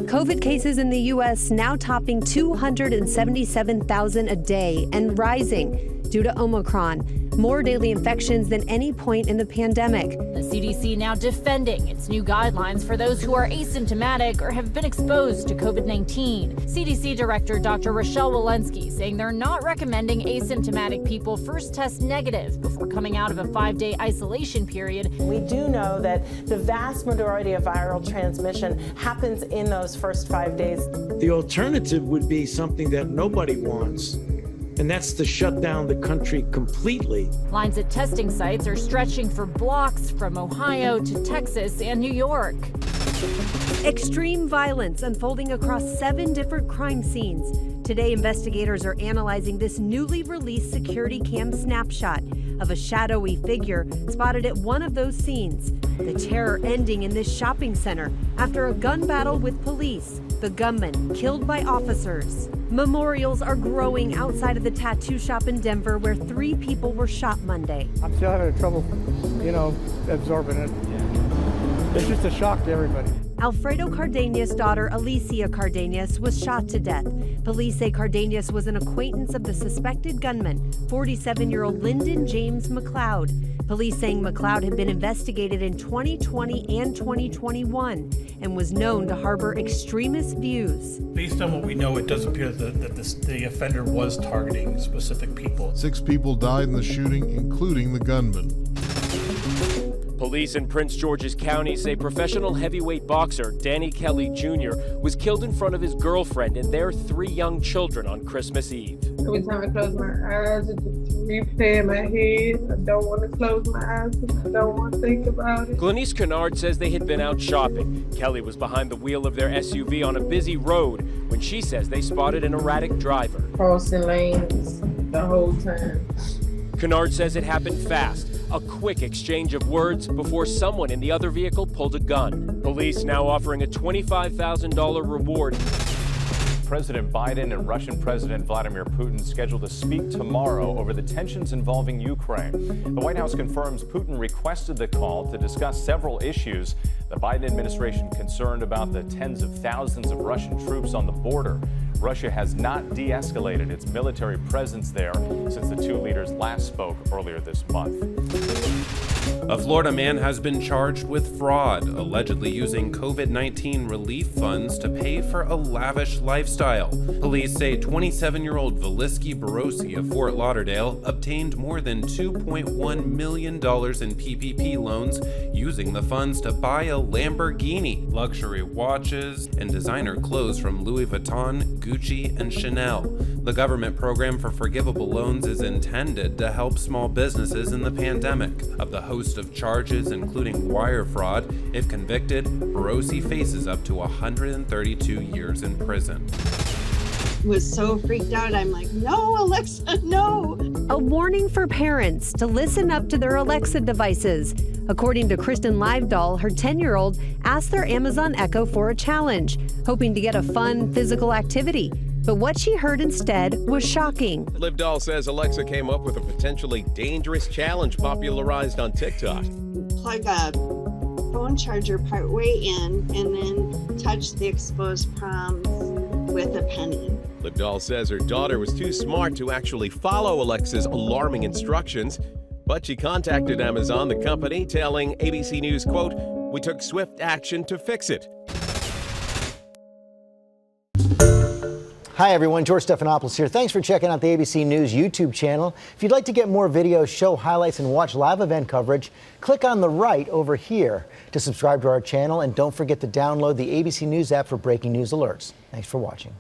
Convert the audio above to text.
COVID cases in the U.S. now topping 277,000 a day and rising due to Omicron. More daily infections than any point in the pandemic. The CDC now defending its new guidelines for those who are asymptomatic or have been exposed to COVID-19. CDC Director Dr. Rochelle Walensky saying they're not recommending asymptomatic people first test negative before coming out of a 5-day isolation period. We do know that the vast majority of viral transmission happens in those first 5 days. The alternative would be something that nobody wants, and that's to shut down the country completely. Lines at testing sites are stretching for blocks from Ohio to Texas and New York. Extreme violence unfolding across 7 different crime scenes. Today, investigators are analyzing this newly released security cam snapshot of a shadowy figure spotted at one of those scenes. The terror ending in this shopping center after a gun battle with police. The gunman killed by officers. Memorials are growing outside of the tattoo shop in Denver where 3 people were shot Monday. I'm still having trouble, absorbing it. It's just a shock to everybody. Alfredo Cardenas' daughter, Alicia Cardenas, was shot to death. Police say Cardenas was an acquaintance of the suspected gunman, 47-year-old Lyndon James McLeod. Police saying McLeod had been investigated in 2020 and 2021 and was known to harbor extremist views. Based on what we know, it does appear that the offender was targeting specific people. 6 people died in the shooting, including the gunman. Police in Prince George's County say professional heavyweight boxer Danny Kelly Jr. was killed in front of his girlfriend and their 3 young children on Christmas Eve. Every time I close my eyes, it just replay in my head. I don't want to close my eyes because I don't want to think about it. Glenise Kennard says they had been out shopping. Kelly was behind the wheel of their SUV on a busy road when she says they spotted an erratic driver. Crossing lanes the whole time. Kennard says it happened fast. A quick exchange of words before someone in the other vehicle pulled a gun. Police now offering a $25,000 reward. President Biden and Russian President Vladimir Putin scheduled to speak tomorrow over the tensions involving Ukraine. The White House confirms Putin requested the call to discuss several issues. The Biden administration concerned about the tens of thousands of Russian troops on the border. Russia has not de-escalated its military presence there since the 2 leaders last spoke earlier this month. A Florida man has been charged with fraud, allegedly using COVID-19 relief funds to pay for a lavish lifestyle. Police say 27-year-old Velisky Barosi of Fort Lauderdale obtained more than $2.1 million in PPP loans using the funds to buy a Lamborghini, luxury watches, and designer clothes from Louis Vuitton, Gucci, and Chanel. The government program for forgivable loans is intended to help small businesses in the pandemic. Of the host of charges, including wire fraud, if convicted, Barosi faces up to 132 years in prison. Was so freaked out. I'm like, no, Alexa, no. A warning for parents to listen up to their Alexa devices. According to Kristen Livedahl, her 10-year-old asked their Amazon Echo for a challenge, hoping to get a fun physical activity. But what she heard instead was shocking. Livedahl says Alexa came up with a potentially dangerous challenge popularized on TikTok. Plug a phone charger partway in and then touch the exposed palms with a penny. Livedahl says her daughter was too smart to actually follow Alexa's alarming instructions, but she contacted Amazon, the company, telling ABC News, quote, "We took swift action to fix it." Hi everyone, George Stephanopoulos here. Thanks for checking out the ABC News YouTube channel. If you'd like to get more videos, show highlights, and watch live event coverage, click on the right over here to subscribe to our channel, and don't forget to download the ABC News app for breaking news alerts. Thanks for watching.